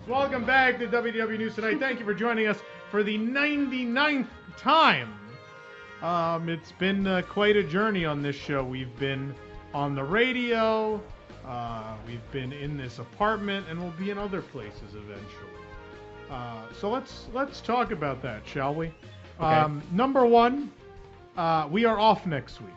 Welcome back to WDW News Tonight. Thank you for joining us for the 99th time. It's been quite a journey on this show. We've been on the radio, we've been in this apartment, and we'll be in other places eventually. So let's talk about that, shall we? Okay. Number one, we are off next week.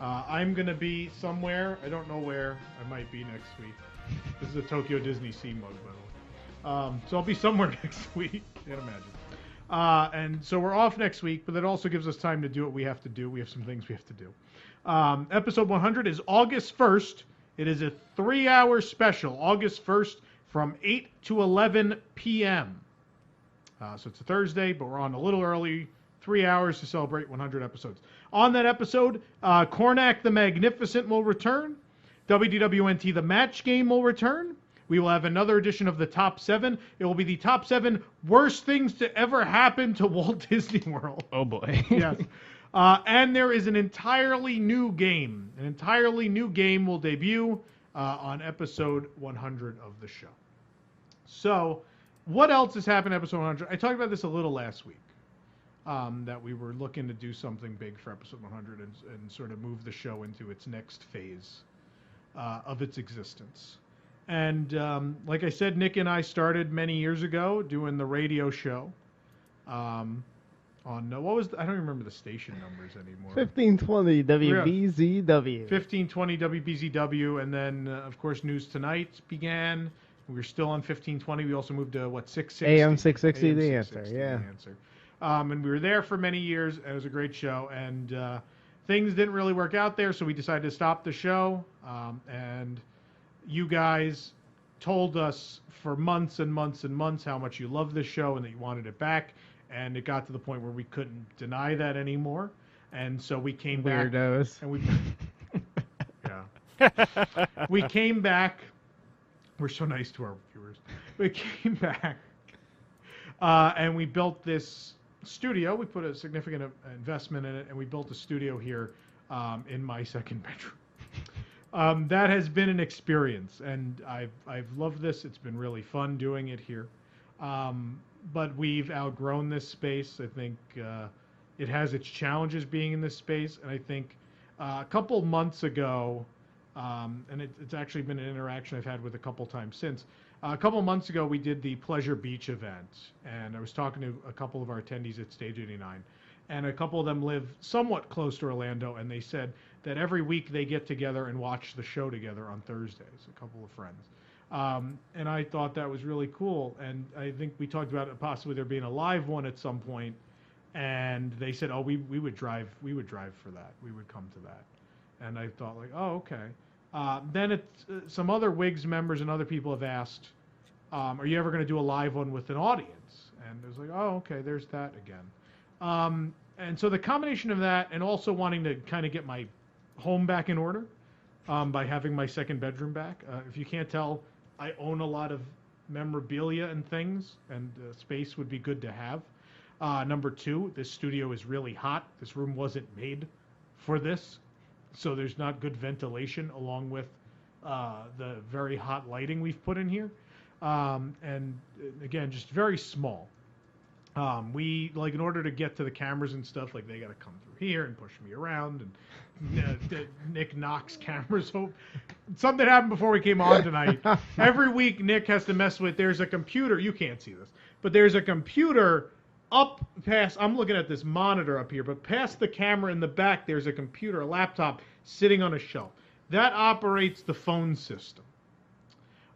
I'm going to be somewhere. I don't know where I might be next week. This is a Tokyo Disney Sea mug, by the way. So I'll be somewhere next week. Can't imagine. And so we're off next week, but that also gives us time to do what we have to do. We have some things we have to do. Episode 100 is August 1st. It is a 3-hour special, August 1st from 8 to 11 p.m. So it's a Thursday, but we're on a little early, 3 hours to celebrate 100 episodes. On that episode, Cornac the Magnificent will return. WDWNT The Match Game will return. We will have another edition of the Top 7. It will be the Top 7 Worst Things to Ever Happen to Walt Disney World. Oh, boy. Yes. And there is an entirely new game. An entirely new game will debut on episode 100 of the show. So, what else has happened in episode 100? I talked about this a little last week. That we were looking to do something big for episode 100 and sort of move the show into its next phase of its existence. And like I said, Nick and I started many years ago doing the radio show on what was I don't remember the station numbers anymore. 1520 WBZW. 1520 WBZW, and then of course News Tonight began. We were still on 1520. We also moved to 660. AM 660, the answer. 660, Yeah. The answer. And we were there for many years. And it was a great show, and things didn't really work out there, so we decided to stop the show. And you guys told us for months and months and months how much you loved the show and that you wanted it back. And it got to the point where we couldn't deny that anymore. And so we came back. Weirdos. And yeah. We came back. We're so nice to our viewers. We came back. And we built this studio. We put a significant investment in it, and we built a studio here in my second bedroom. That has been an experience, and I've loved this. It's been really fun doing it here. But we've outgrown this space. I think it has its challenges being in this space, and I think a couple months ago, and it's actually been an interaction I've had with a couple times since. A couple months ago, we did the Pleasure Beach event, and I was talking to a couple of our attendees at Stage 89, and a couple of them live somewhat close to Orlando, and they said that every week they get together and watch the show together on Thursdays, a couple of friends. And I thought that was really cool, and I think we talked about it possibly there being a live one at some point, and they said, oh, we would drive for that. We would come to that. And I thought, like, oh, okay. Then some other WIGS members and other people have asked, are you ever going to do a live one with an audience? And it was like, oh, okay, there's that again. And so the combination of that and also wanting to kind of get my home back in order by having my second bedroom back. If you can't tell, I own a lot of memorabilia and things, and space would be good to have. Number two, this studio is really hot. This room wasn't made for this. So there's not good ventilation along with the very hot lighting we've put in here. And again, just very small. We, like, in order to get to the cameras and stuff, like, they got to come through here and push me around. And Nick knocks cameras over. Something happened before we came on tonight. Every week, Nick has to mess with, there's a computer. You can't see this. But there's a computer up past, I'm looking at this monitor up here, but past the camera in the back, there's a computer, a laptop, sitting on a shelf. That operates the phone system.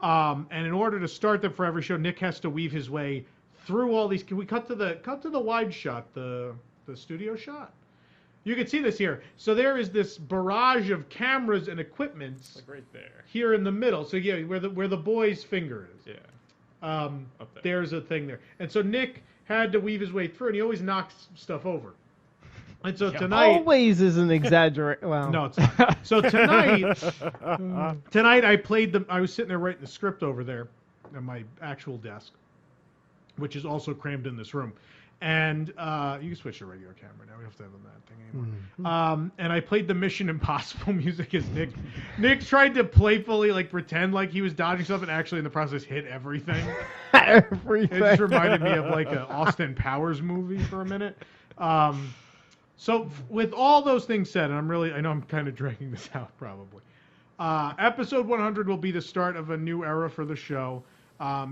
And in order to start them for every show, Nick has to weave his way through all these. Can we cut to the wide shot, the studio shot? You can see this here. So there is this barrage of cameras and equipments, Like right there. here in the middle. So yeah, where the boy's finger is. Yeah. Up there. There's a thing there. And so Nick had to weave his way through, and he always knocks stuff over. And so tonight, Always is an exaggeration. Well, no, it's not. So tonight I was sitting there writing the script over there at my actual desk, which is also crammed in this room. And you can switch to regular camera now. We don't have to have that thing anymore. And I played the Mission Impossible music as Nick. Nick tried to playfully like pretend like he was dodging stuff, and actually in the process hit everything. Everything. It just reminded me of like an Austin Powers movie for a minute. So with all those things said, and I know I'm kind of dragging this out probably. Episode 100 will be the start of a new era for the show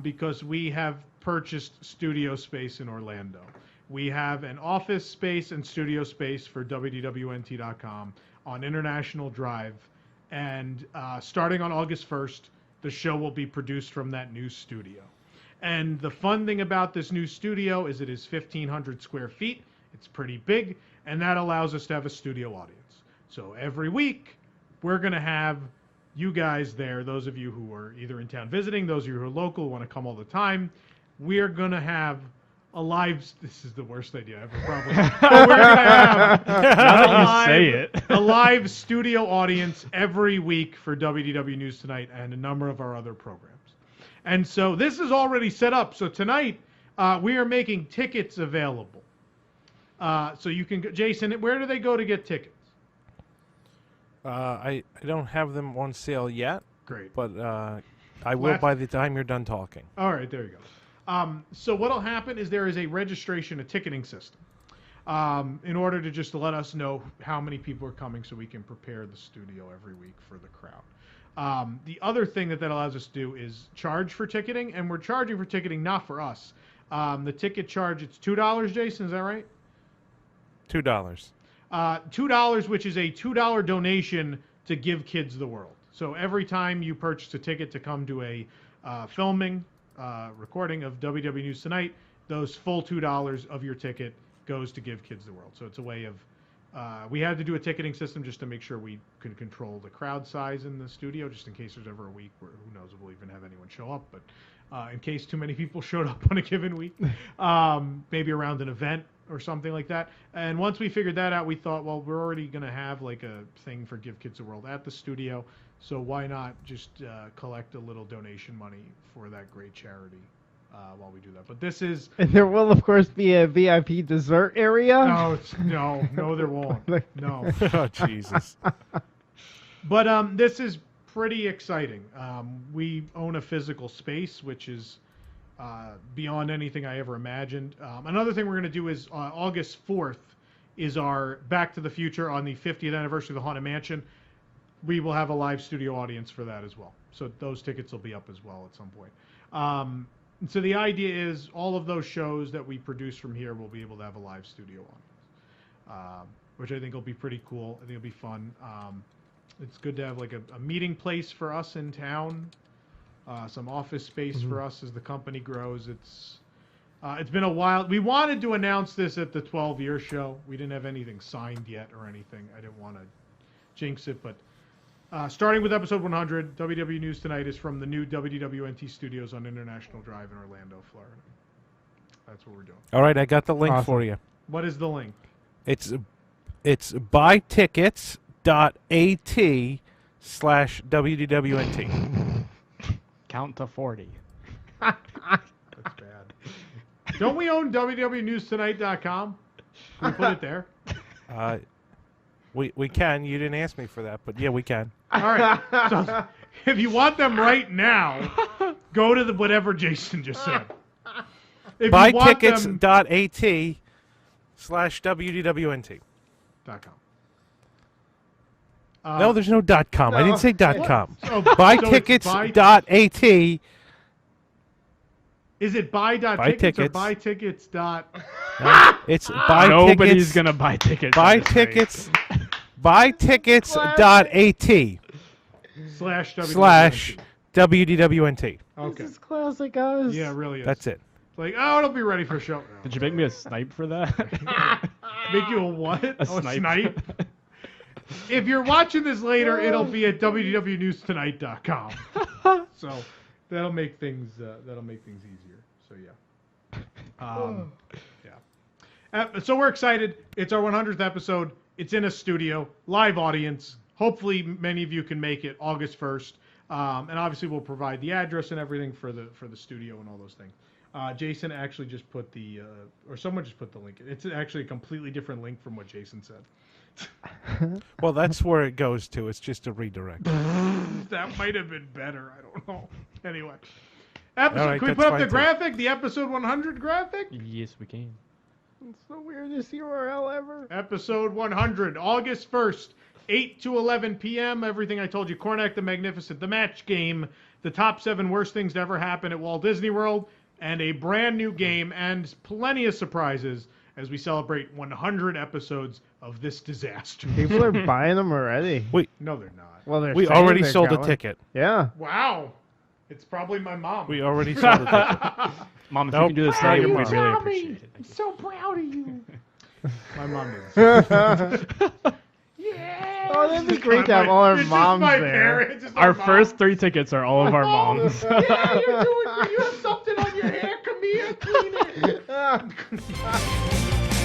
because we have purchased studio space in Orlando. We have an office space and studio space for wdwnt.com on International Drive. And starting on August 1st, the show will be produced from that new studio. And the fun thing about this new studio is it is 1,500 square feet. It's pretty big, and that allows us to have a studio audience. So every week, we're going to have you guys there, those of you who are either in town visiting, those of you who are local, want to come all the time. We're going to have a live, this is the worst idea ever probably, but we're going to have a live studio audience every week for WDW News Tonight and a number of our other programs. And so this is already set up. So tonight, we are making tickets available. So you can, Jason, where do they go to get tickets? I don't have them on sale yet. Great. But I will by the time you're done talking. All right, there you go. So what'll happen is there is a registration, a ticketing system, in order to just let us know how many people are coming so we can prepare the studio every week for the crowd. The other thing that allows us to do is charge for ticketing, and we're charging for ticketing not for us. The ticket charge, it's $2, Jason, is that right? $2. $2, which is a $2 donation to Give Kids the World. So every time you purchase a ticket to come to a filming, recording of WW News Tonight, those full $2 of your ticket goes to Give Kids the World. So it's a way of, we had to do a ticketing system just to make sure we could control the crowd size in the studio, just in case there's ever a week where who knows if we'll even have anyone show up, but in case too many people showed up on a given week, maybe around an event or something like that. And once we figured that out, we thought, well, we're already going to have like a thing for Give Kids the World at the studio, so why not just collect a little donation money for that great charity while we do that. But this is... And there will, of course, be a VIP dessert area? No, there won't. No. Oh, Jesus. But this is pretty exciting. We own a physical space, which is beyond anything I ever imagined. Another thing we're going to do is August 4th is our Back to the Future on the 50th anniversary of the Haunted Mansion. We will have a live studio audience for that as well. So those tickets will be up as well at some point. And so the idea is all of those shows that we produce from here will be able to have a live studio audience, which I think will be pretty cool. I think it'll be fun. It's good to have like a meeting place for us in town. Some office space for us as the company grows. It's been a while. We wanted to announce this at the 12-year show. We didn't have anything signed yet or anything. I didn't want to jinx it, but starting with episode 100, WW News Tonight is from the new WDWNT studios on International Drive in Orlando, Florida. That's what we're doing. All right, I got the link for you. What is the link? It's buytickets.at/WDWNT. Count to 40. That's bad. Don't we own wdwnewstonight.com? Can we put it there? We can. You didn't ask me for that, but yeah, we can. All right. So if you want them right now, go to the whatever Jason just said. Buytickets.at/WDWNT.com. No, there's no .com. I didn't say .com. So Buytickets.at. Is it buy.tickets or buy tickets? No, it's buy Nobody's tickets. going to buy tickets. Buy tickets. Buytickets.at /WDWNT. /WDWNT. Okay. This is classic, guys. Yeah, it really is. That's it. Like, oh, it'll be ready for show. No. Did you make me a snipe for that? Make you a what? A snipe. If you're watching this later, it'll be at wdwnewstonight.com. So that'll make things easier. So yeah. So we're excited. It's our 100th episode. It's in a studio, live audience. Hopefully, many of you can make it August 1st. And obviously, we'll provide the address and everything for the studio and all those things. Jason actually just put the, or someone just put the link. It's actually a completely different link from what Jason said. Well, that's where it goes to. It's just a redirect. That might have been better. I don't know. Anyway. Episode, All right, can we that's put up fine the too. graphic? The episode 100 graphic? Yes, we can. It's the weirdest URL ever. Episode 100, August 1st, 8 to 11 p.m. Everything I told you. Cornac the Magnificent, the match game, the top 7 worst things to ever happen at Walt Disney World, and a brand new game, and plenty of surprises as we celebrate 100 episodes of this disaster. People are buying them already. No, they're not. Well, they're We saying already they're sold a going. ticket. Yeah. Wow. It's probably my mom. We already sold a ticket. Mom, if Nope. you can do this now, Proud of we'd you, really Mom. appreciate it. Thank you. so proud of you. My mom did. Yeah. Oh, that'd be great to have all our It's just moms my there. parents, it's Our my first mom. 3 tickets are all of our moms. Yeah, you're doing great. You have something on your hair. Come here, clean it.